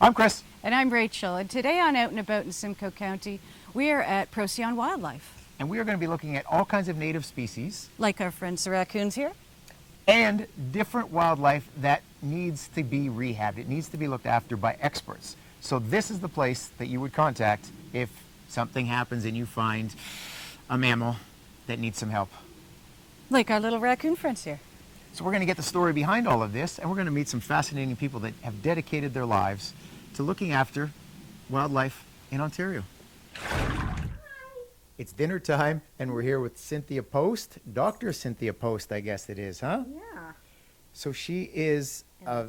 I'm Chris. And I'm Rachel, and today on Out and About in Simcoe County, we are at Procyon Wildlife. And we are going to be looking at all kinds of native species. Like our friends the raccoons here. And different wildlife that needs to be rehabbed. It needs to be looked after by experts. So this is the place that you would contact if something happens and you find a mammal that needs some help. Like our little raccoon friends here. So we're going to get the story behind all of this, and we're going to meet some fascinating people that have dedicated their lives to looking after wildlife in Ontario. It's dinner time, and we're here with Cynthia Post, Dr. Cynthia Post, I guess it is, huh? Yeah. So she is a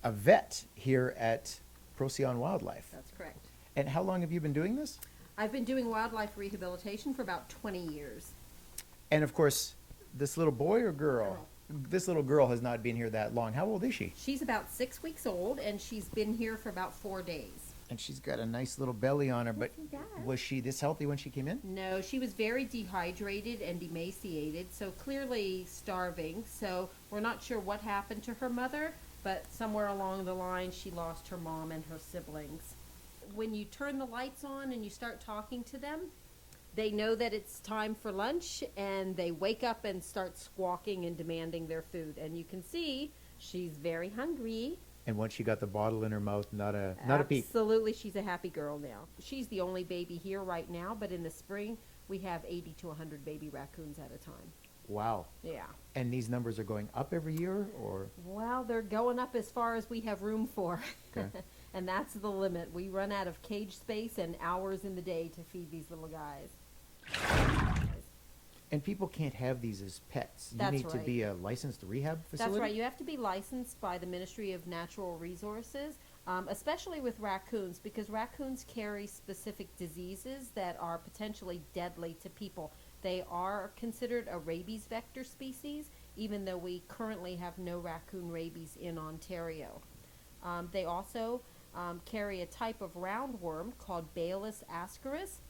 vet here at Procyon Wildlife. That's correct. And how long have you been doing this? I've been doing wildlife rehabilitation for about 20 years. And of course, this little boy or girl? This little girl has not been here that long. How old is she? She's about 6 weeks old, and she's been here for about 4 days. And she's got a nice little belly on her, but Yes, she does. was she this healthy when she came in? No, she was very dehydrated and emaciated, so clearly starving. So we're not sure what happened to her mother, but somewhere along the line she lost her mom and her siblings. When you turn the lights on and you start talking to them, they know that it's time for lunch, and they wake up and start squawking and demanding their food. And you can see she's very hungry. And once she got the bottle in her mouth, not a peep. Absolutely, she's a happy girl now. She's the only baby here right now, but in the spring we have 80 to 100 baby raccoons at a time. Wow. Yeah. And these numbers are going up every year, or? Well, they're going up as far as we have room for. Okay. And that's the limit. We run out of cage space and hours in the day to feed these little guys. And people can't have these as pets. That's You need to right. be a licensed rehab facility? That's right. You have to be licensed by the Ministry of Natural Resources, especially with raccoons, because raccoons carry specific diseases that are potentially deadly to people. They are considered a rabies vector species, even though we currently have no raccoon rabies in Ontario. They also carry a type of roundworm called Beleskey ascaris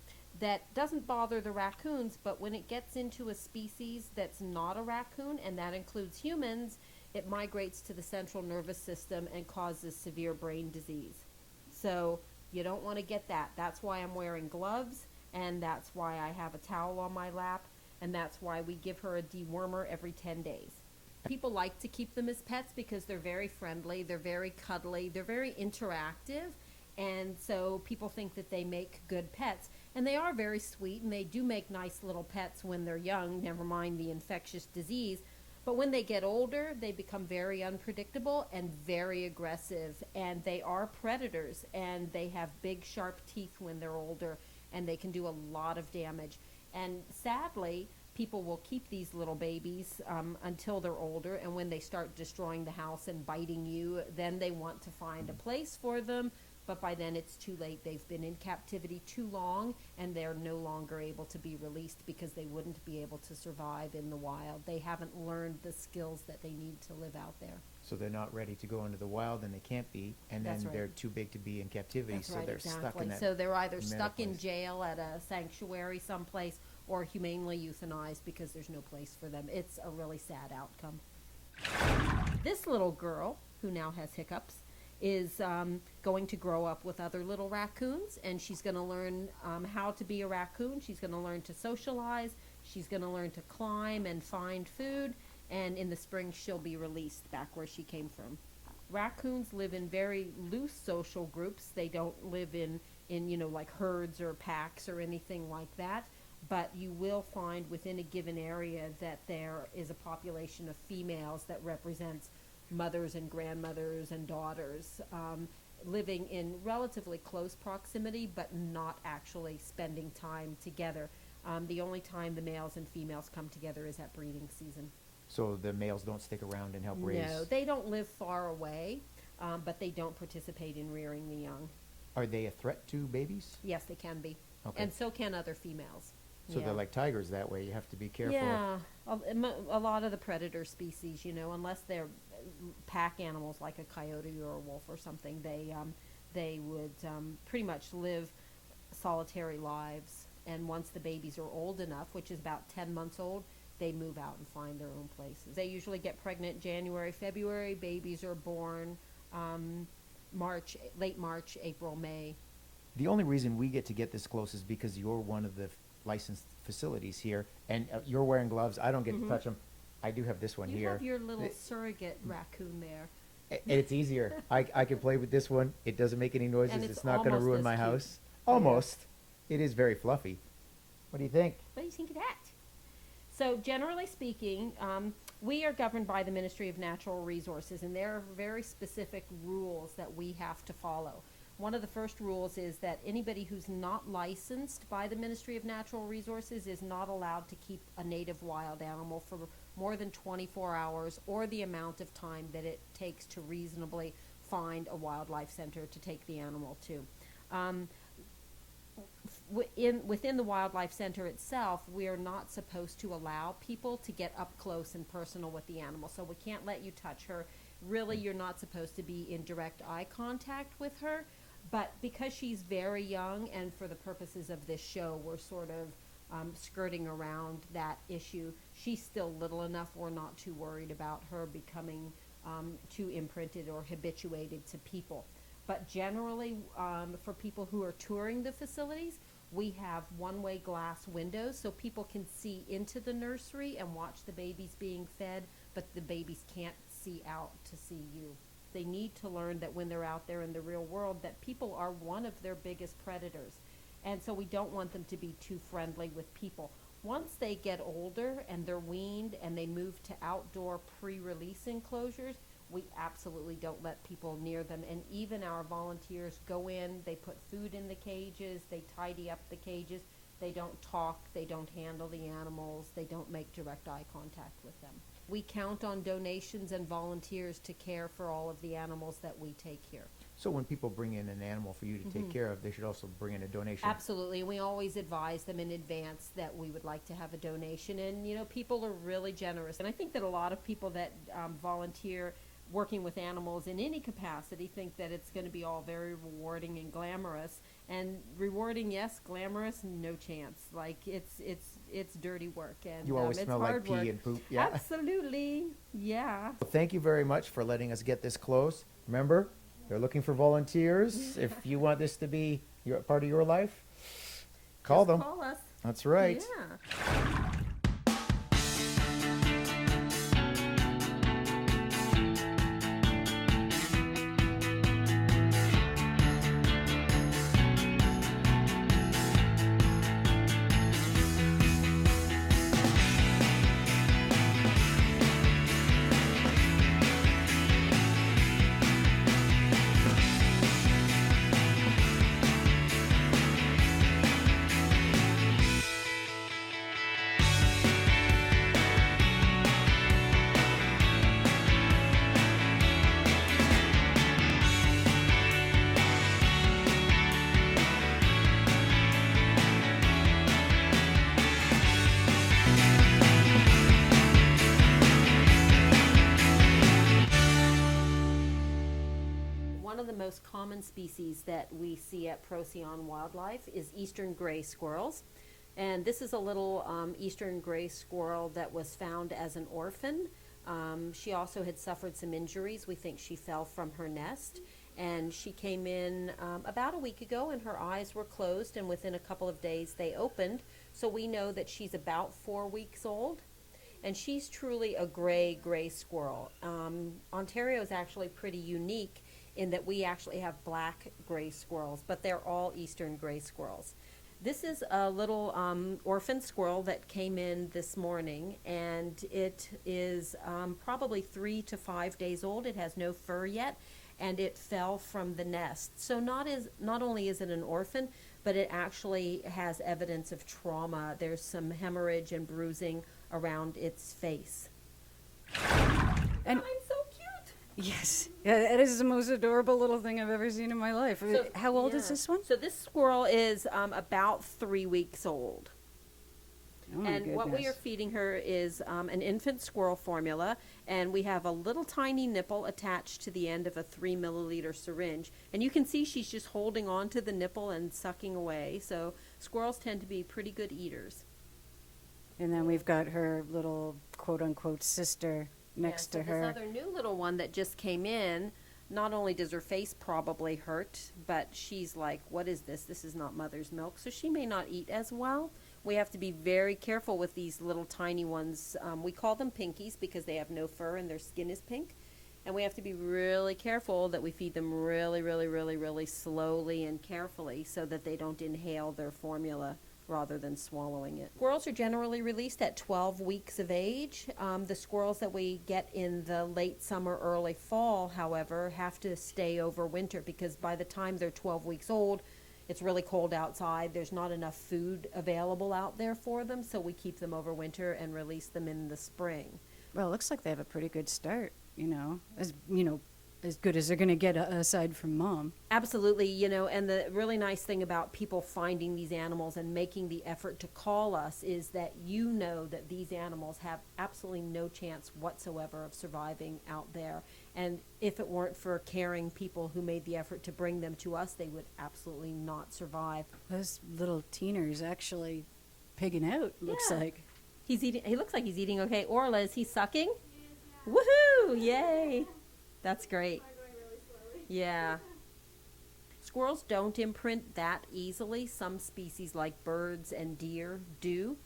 that doesn't bother the raccoons, but when it gets into a species that's not a raccoon, and that includes humans, it migrates to the central nervous system and causes severe brain disease. So you don't want to get that. That's why I'm wearing gloves, and that's why I have a towel on my lap, and that's why we give her a dewormer every 10 days. People like to keep them as pets because they're very friendly, they're very cuddly, they're very interactive, and so people think that they make good pets. And they are very sweet, and they do make nice little pets when they're young, never mind the infectious disease. But when they get older, they become very unpredictable and very aggressive, and they are predators, and they have big, sharp teeth when they're older, and they can do a lot of damage. And sadly, people will keep these little babies until they're older, and when they start destroying the house and biting you, then they want to find a place for them. But by then it's too late. They've been in captivity too long, and they're no longer able to be released because they wouldn't be able to survive in the wild. They haven't learned the skills that they need to live out there. So they're not ready to go into the wild, and they can't be, and That's then right. they're too big to be in captivity, That's so right, they're exactly. stuck in that. So they're either middle stuck in place. jail at a sanctuary someplace or humanely euthanized because there's no place for them. It's a really sad outcome. This little girl, who now has hiccups, is going to grow up with other little raccoons, and she's going to learn how to be a raccoon. She's going to learn to socialize. She's going to learn to climb and find food, and in the spring she'll be released back where she came from. Raccoons live in very loose social groups. They don't live in like herds or packs or anything like that, but you will find within a given area that there is a population of females that represents mothers and grandmothers and daughters living in relatively close proximity, but not actually spending time together. The only time the males and females come together is at breeding season. So the males don't stick around and help raise? No, they don't live far away, but they don't participate in rearing the young. Are they a threat to babies? Yes, they can be. Okay. And so can other females. So Yeah. they're like tigers that way. You have to be careful. Yeah, a lot of the predator species, unless they're pack animals like a coyote or a wolf or something, they would pretty much live solitary lives. And once the babies are old enough, which is about 10 months old, they move out and find their own places. They usually get pregnant January, February. Babies are born late March, April, May. The only reason we get to get this close is because you're one of the licensed facilities here, and you're wearing gloves. I don't get to touch them. I do have this one You here. have your little surrogate raccoon there. And it's easier. I can play with this one. It doesn't make any noises. And it's It's not going to almost ruin as my cute. house. Almost. It is very fluffy. What do you think? What do you think of that? So generally speaking, we are governed by the Ministry of Natural Resources, and there are very specific rules that we have to follow. One of the first rules is that anybody who's not licensed by the Ministry of Natural Resources is not allowed to keep a native wild animal for more than 24 hours or the amount of time that it takes to reasonably find a wildlife center to take the animal to. Within the wildlife center itself, we are not supposed to allow people to get up close and personal with the animal. So we can't let you touch her. Really, you're not supposed to be in direct eye contact with her. But because she's very young, and for the purposes of this show, we're sort of skirting around that issue, she's still little enough we're not too worried about her becoming too imprinted or habituated to people. But generally, for people who are touring the facilities, we have one-way glass windows so people can see into the nursery and watch the babies being fed, but the babies can't see out to see you. They need to learn that when they're out there in the real world that people are one of their biggest predators. And so we don't want them to be too friendly with people. Once they get older and they're weaned and they move to outdoor pre-release enclosures, we absolutely don't let people near them. And even our volunteers go in, they put food in the cages, they tidy up the cages, they don't talk, they don't handle the animals, they don't make direct eye contact with them. We count on donations and volunteers to care for all of the animals that we take here. So when people bring in an animal for you to take care of, they should also bring in a donation. Absolutely, and we always advise them in advance that we would like to have a donation. And you know, people are really generous, and I think that a lot of people that volunteer working with animals in any capacity think that it's going to be all very rewarding and glamorous. And rewarding, yes; glamorous, no chance. Like it's dirty work, and You always it's smell like hard pee work. and poop. Yeah. Absolutely, yeah. Well, thank you very much for letting us get this close. Remember, they're looking for volunteers. If you want this to be part of your life, call Just them. Call us. That's right. Yeah. One of the most common species that we see at Procyon Wildlife is eastern gray squirrels. And this is a little eastern gray squirrel that was found as an orphan. She also had suffered some injuries. We think she fell from her nest. And she came in about a week ago, and her eyes were closed, and within a couple of days they opened. So we know that she's about 4 weeks old. And she's truly a gray squirrel. Ontario is actually pretty unique in that we actually have black gray squirrels, but they're all eastern gray squirrels. This is a little orphaned squirrel that came in this morning, and it is probably 3 to 5 days old. It has no fur yet, and it fell from the nest. So not only is it an orphan, but it actually has evidence of trauma. There's some hemorrhage and bruising around its face. And I'm so cute. yes, it is the most adorable little thing I've ever seen in my life. So, How old is yeah. this one? So this squirrel is about 3 weeks old. Oh my And what we are goodness. feeding her is an infant squirrel formula, and we have a little tiny nipple attached to the end of a 3 milliliter syringe. And you can see she's just holding on to the nipple and sucking away. So squirrels tend to be pretty good eaters. And then we've got her little quote-unquote sister next so to her. This other new little one that just came in, not only does her face probably hurt, but she's like, what is this? This is not mother's milk. So she may not eat as well. We have to be very careful with these little tiny ones. We call them pinkies because they have no fur and their skin is pink. And we have to be really careful that we feed them really, really, really, really slowly and carefully so that they don't inhale their formula rather than swallowing it. Squirrels are generally released at 12 weeks of age. The squirrels that we get in the late summer, early fall, however, have to stay over winter because by the time they're 12 weeks old, it's really cold outside. There's not enough food available out there for them, so we keep them over winter and release them in the spring. Well, it looks like they have a pretty good start, as good as they're going to get aside from mom. Absolutely, and the really nice thing about people finding these animals and making the effort to call us is that that these animals have absolutely no chance whatsoever of surviving out there. And if it weren't for caring people who made the effort to bring them to us, they would absolutely not survive. Those little teeners actually pigging out, looks Yeah. like. He looks like he's eating okay. Orla, is he sucking? Woohoo! Yay! That's great. Yeah. Squirrels don't imprint that easily. Some species like birds and deer do,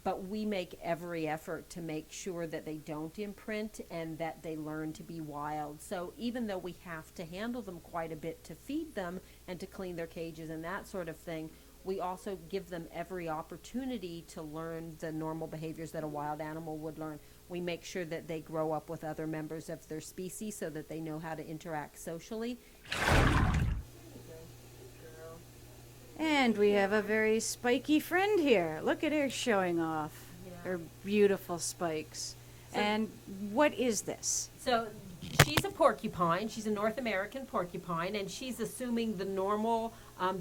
but we make every effort to make sure that they don't imprint and that they learn to be wild. So even though we have to handle them quite a bit to feed them and to clean their cages and that sort of thing, we also give them every opportunity to learn the normal behaviors that a wild animal would learn. We make sure that they grow up with other members of their species so that they know how to interact socially. And we have a very spiky friend here. Look at her showing off her beautiful spikes. And what is this? So she's a porcupine. She's a North American porcupine, and she's assuming the normal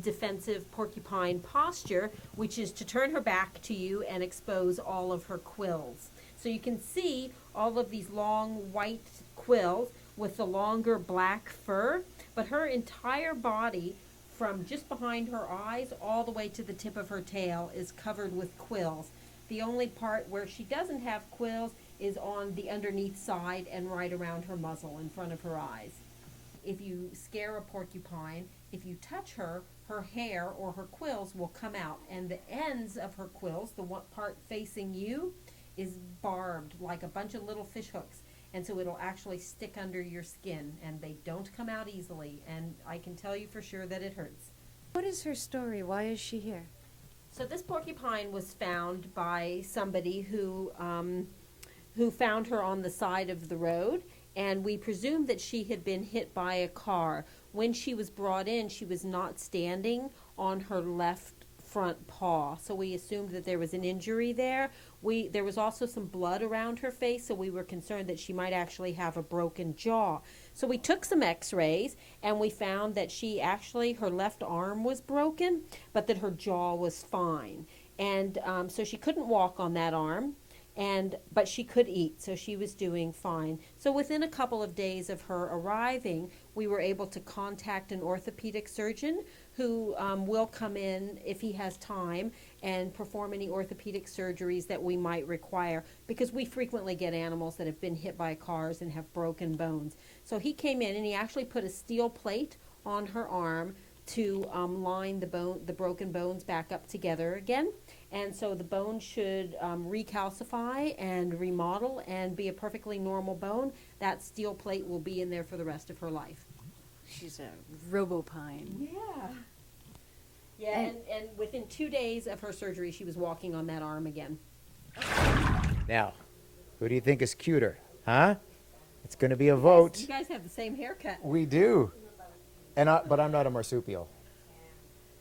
defensive porcupine posture, which is to turn her back to you and expose all of her quills. So you can see all of these long white quills with the longer black fur, but her entire body, from just behind her eyes all the way to the tip of her tail, is covered with quills. The only part where she doesn't have quills is on the underneath side and right around her muzzle in front of her eyes. If you scare a porcupine, if you touch her, her hair or her quills will come out, and the ends of her quills, the one part facing you, is barbed like a bunch of little fish hooks, and so it'll actually stick under your skin, and they don't come out easily, and I can tell you for sure that it hurts. What is her story? Why is she here? So this porcupine was found by somebody who found her on the side of the road, and we presumed that she had been hit by a car. When she was brought in, she was not standing on her left front paw, so we assumed that there was an injury there. There was also some blood around her face, so we were concerned that she might actually have a broken jaw. So we took some x-rays, and we found that her left arm was broken, but that her jaw was fine. And so she couldn't walk on that arm, but she could eat, so she was doing fine. So within a couple of days of her arriving, we were able to contact an orthopedic surgeon who will come in if he has time and perform any orthopedic surgeries that we might require, because we frequently get animals that have been hit by cars and have broken bones. So he came in and he actually put a steel plate on her arm to line the broken bones back up together again. And so the bone should recalcify and remodel and be a perfectly normal bone. That steel plate will be in there for the rest of her life. She's a robopine. Yeah. Yeah, and within 2 days of her surgery, she was walking on that arm again. Now, who do you think is cuter? Huh? It's going to be a vote. You guys have the same haircut. We do. But I'm not a marsupial.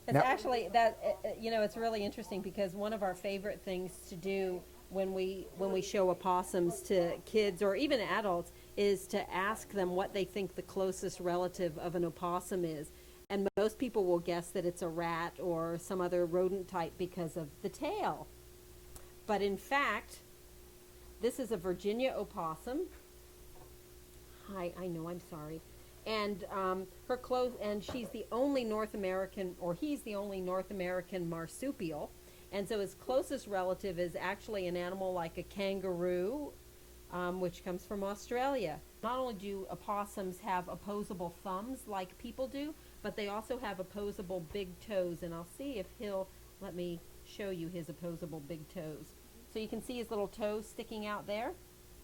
It's Now- actually it's really interesting because one of our favorite things to do when we show opossums to kids or even adults is to ask them what they think the closest relative of an opossum is. And most people will guess that it's a rat or some other rodent type because of the tail. But in fact, this is a Virginia opossum. Hi, I know, I'm sorry. And and she's the only North American, or he's the only North American marsupial. And so his closest relative is actually an animal like a kangaroo which comes from Australia. Not only do opossums have opposable thumbs like people do, but they also have opposable big toes, and I'll see if he'll let me show you his opposable big toes. So you can see his little toes sticking out there.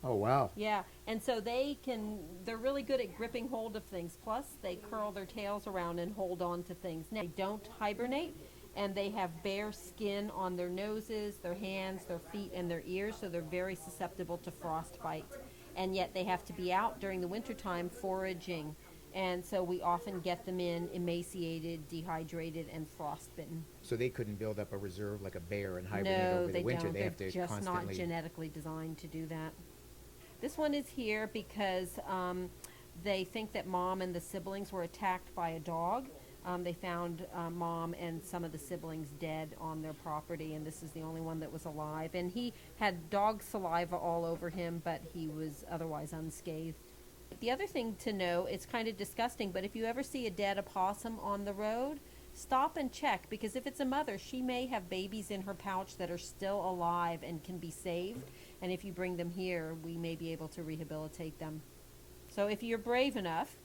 Oh, wow. Yeah, and so they're really good at gripping hold of things. Plus, they curl their tails around and hold on to things. Now, they don't hibernate, and they have bare skin on their noses, their hands, their feet, and their ears, so they're very susceptible to frostbite. And yet they have to be out during the wintertime foraging. And so we often get them in emaciated, dehydrated, and frostbitten. So they couldn't build up a reserve like a bear and hibernate No, over the they winter. don't. They They're have to just constantly. not genetically designed to do that. This one is here because they think that mom and the siblings were attacked by a dog. They found mom and some of the siblings dead on their property, and this is the only one that was alive. And he had dog saliva all over him, but he was otherwise unscathed. The other thing to know, it's kind of disgusting, but if you ever see a dead opossum on the road, stop and check, because if it's a mother, she may have babies in her pouch that are still alive and can be saved. And if you bring them here, we may be able to rehabilitate them. So if you're brave enough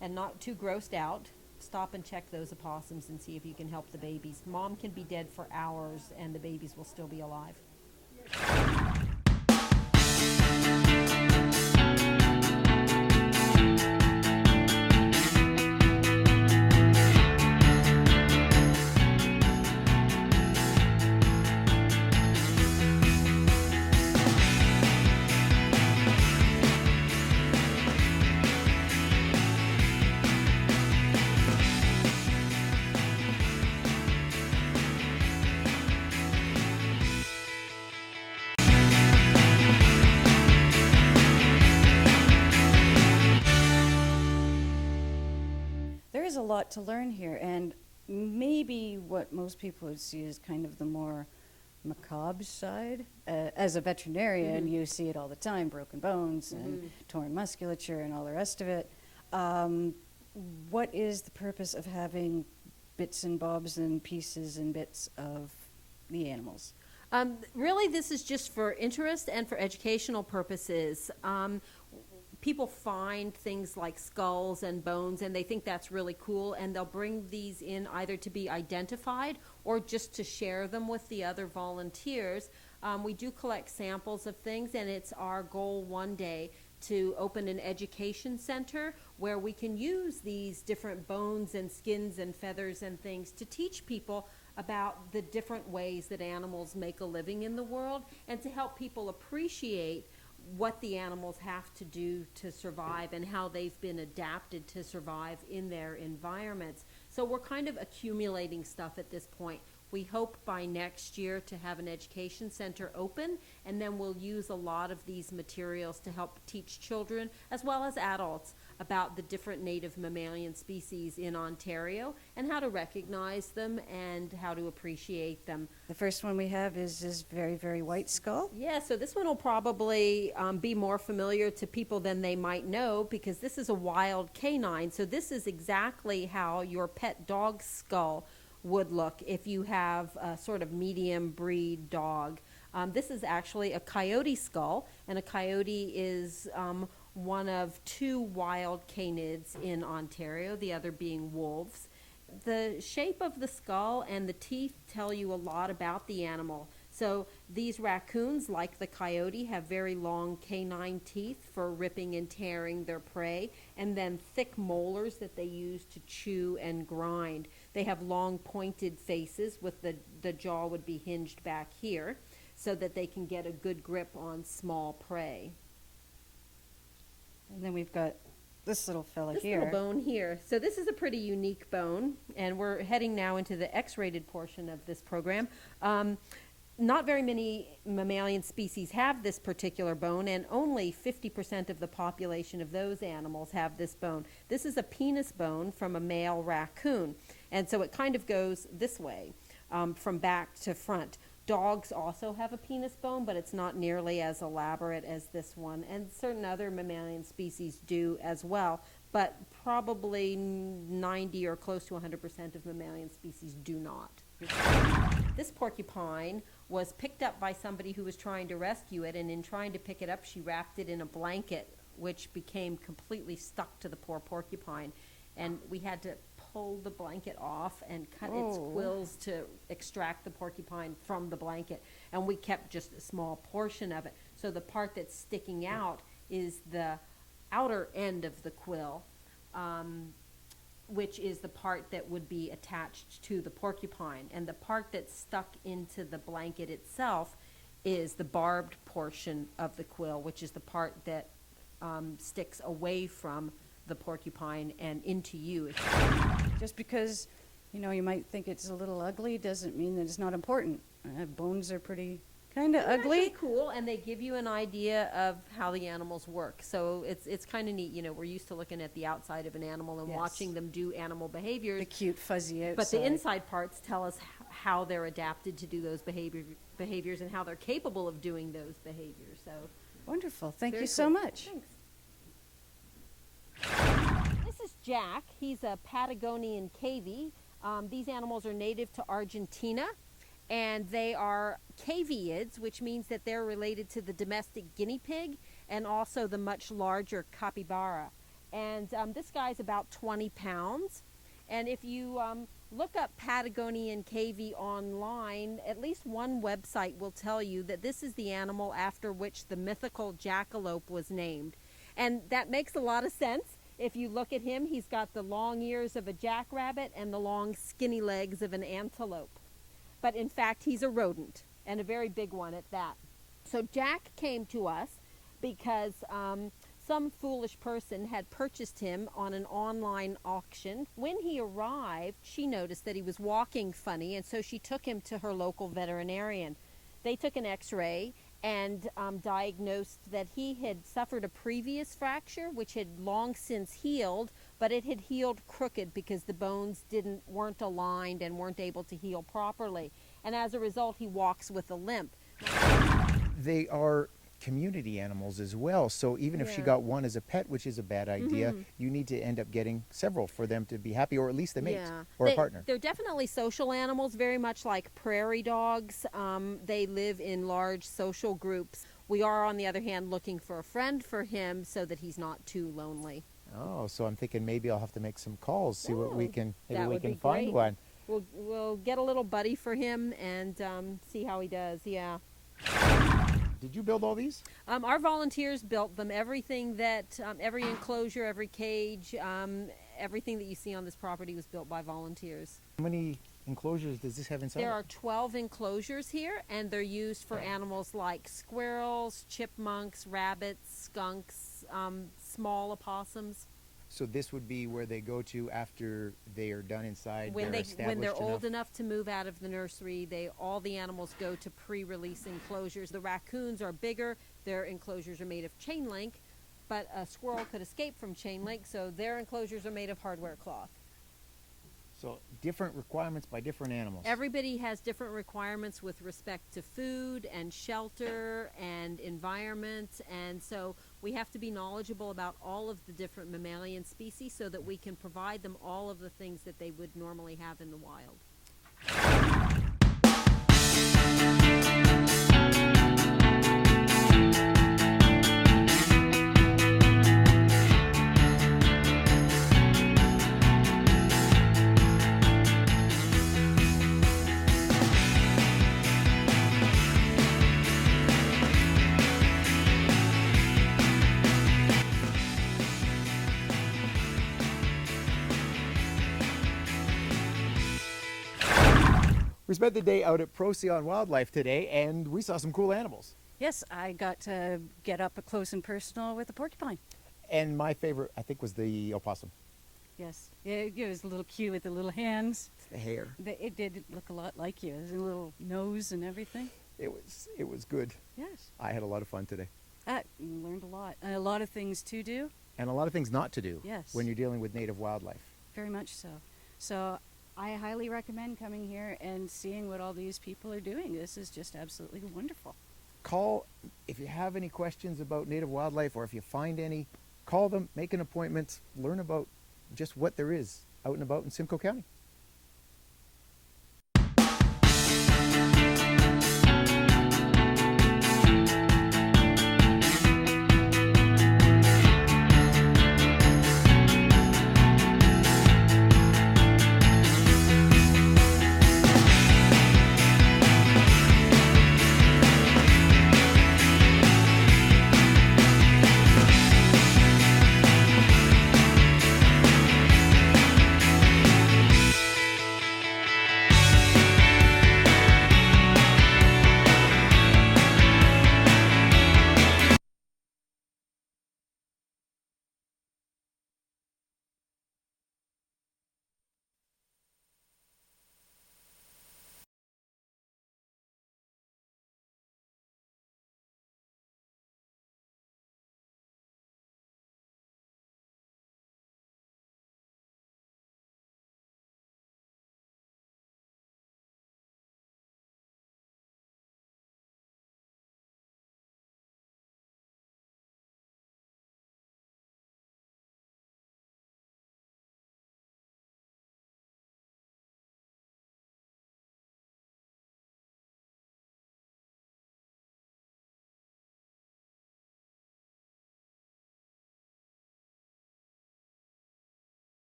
and not too grossed out, stop and check those opossums and see if you can help the babies. Mom can be dead for hours and the babies will still be alive. There is a lot to learn here, and maybe what most people would see is kind of the more macabre side. As a veterinarian, you see it all the time, broken bones and torn musculature and all the rest of it. What is the purpose of having bits and bobs and pieces and bits of the animals? Really, this is just for interest and for educational purposes. People find things like skulls and bones, and they think that's really cool, and they'll bring these in either to be identified or just to share them with the other volunteers. We do collect samples of things, and it's our goal one day to open an education center where we can use these different bones and skins and feathers and things to teach people about the different ways that animals make a living in the world, and to help people appreciate what the animals have to do to survive and how they've been adapted to survive in their environments. So we're kind of accumulating stuff at this point. We hope by next year to have an education center open, and then we'll use a lot of these materials to help teach children as well as adults about the different native mammalian species in Ontario and how to recognize them and how to appreciate them. The first one we have is this very, very white skull. Yeah, so this one will probably be more familiar to people than they might know, because this is a wild canine. So this is exactly how your pet dog's skull would look if you have a sort of medium breed dog. This is actually a coyote skull, and a coyote is one of two wild canids in Ontario, the other being wolves. The shape of the skull and the teeth tell you a lot about the animal. So these raccoons, like the coyote, have very long canine teeth for ripping and tearing their prey, and then thick molars that they use to chew and grind. They have long pointed faces with the jaw would be hinged back here so that they can get a good grip on small prey. And then we've got this little fella This here. little bone here. So this is a pretty unique bone, and we're heading now into the X-rated portion of this program. Not very many mammalian species have this particular bone, and only 50% of the population of those animals have this bone. This is a penis bone from a male raccoon, and so it kind of goes this way, from back to front. Dogs also have a penis bone, but it's not nearly as elaborate as this one, and certain other mammalian species do as well, but probably 90 or close to 100% of mammalian species do not. This porcupine was picked up by somebody who was trying to rescue it, and in trying to pick it up, she wrapped it in a blanket, which became completely stuck to the poor porcupine. And we had to pull the blanket off and cut its Oh. quills to extract the porcupine from the blanket. And we kept just a small portion of it. So the part that's sticking out is the outer end of the quill, which is the part that would be attached to the porcupine. And the part that's stuck into the blanket itself is the barbed portion of the quill, which is the part that sticks away from the porcupine and into you. Just because, you might think it's a little ugly doesn't mean that it's not important. Bones are pretty kind of They're ugly. actually cool, and they give you an idea of how the animals work. So it's kind of neat. We're used to looking at the outside of an animal and Yes. watching them do animal behaviors. The cute fuzzy outside. But the inside parts tell us how they're adapted to do those behaviors and how they're capable of doing those behaviors. So Wonderful. Thank very you so cool. much. Thanks. This is Jack. He's a Patagonian cavy. These animals are native to Argentina, and they are caviids, which means that they're related to the domestic guinea pig and also the much larger capybara. And this guy's about 20 pounds. And if you look up Patagonian cavy online, at least one website will tell you that this is the animal after which the mythical jackalope was named. And that makes a lot of sense. If you look at him, he's got the long ears of a jackrabbit and the long skinny legs of an antelope. But in fact, he's a rodent, and a very big one at that. So Jack came to us because some foolish person had purchased him on an online auction. When he arrived, she noticed that he was walking funny, and so she took him to her local veterinarian. They took an x-ray and diagnosed that he had suffered a previous fracture, which had long since healed, but it had healed crooked because the bones weren't aligned and weren't able to heal properly. And as a result, he walks with a limp. They are community animals as well, so even if she Yeah. got one as a pet, which is a bad idea, you need to end up getting several for them to be happy, or at least a mate or a partner. They're definitely social animals, very much like prairie dogs. They live in large social groups. We are, on the other hand, looking for a friend for him so that he's not too lonely. Oh, so I'm thinking maybe I'll have to make some calls, see what we can, maybe that we would can be find great. one. We'll get a little buddy for him and see how he does. Yeah. Did you build all these? Our volunteers built them. Everything that, every enclosure, every cage, everything that you see on this property was built by volunteers. How many enclosures does this have inside? There it? are 12 enclosures here, and they're used for animals like squirrels, chipmunks, rabbits, skunks, small opossums. So this would be where they go to after they are done inside. When they're they're established old enough to move out of the nursery, all the animals go to pre-release enclosures. The raccoons are bigger. Their enclosures are made of chain link, but a squirrel could escape from chain link, so their enclosures are made of hardware cloth. So different requirements by different animals. Everybody has different requirements with respect to food and shelter and environment, and so we have to be knowledgeable about all of the different mammalian species so that we can provide them all of the things that they would normally have in the wild. We spent the day out at Procyon Wildlife today, and we saw some cool animals. Yes, I got to get up close and personal with the porcupine. And my favorite, I think, was the opossum. Yes, it was a little cute with the little hands. The hair. It did look a lot like you. There's a little nose and everything. It was good. Yes, I had a lot of fun today. learned a lot. And a lot of things to do. And a lot of things not to do Yes. when you're dealing with native wildlife. Very much so. So I highly recommend coming here and seeing what all these people are doing. This is just absolutely wonderful. Call if you have any questions about native wildlife, or if you find any, call them, make an appointment, learn about just what there is out and about in Simcoe County.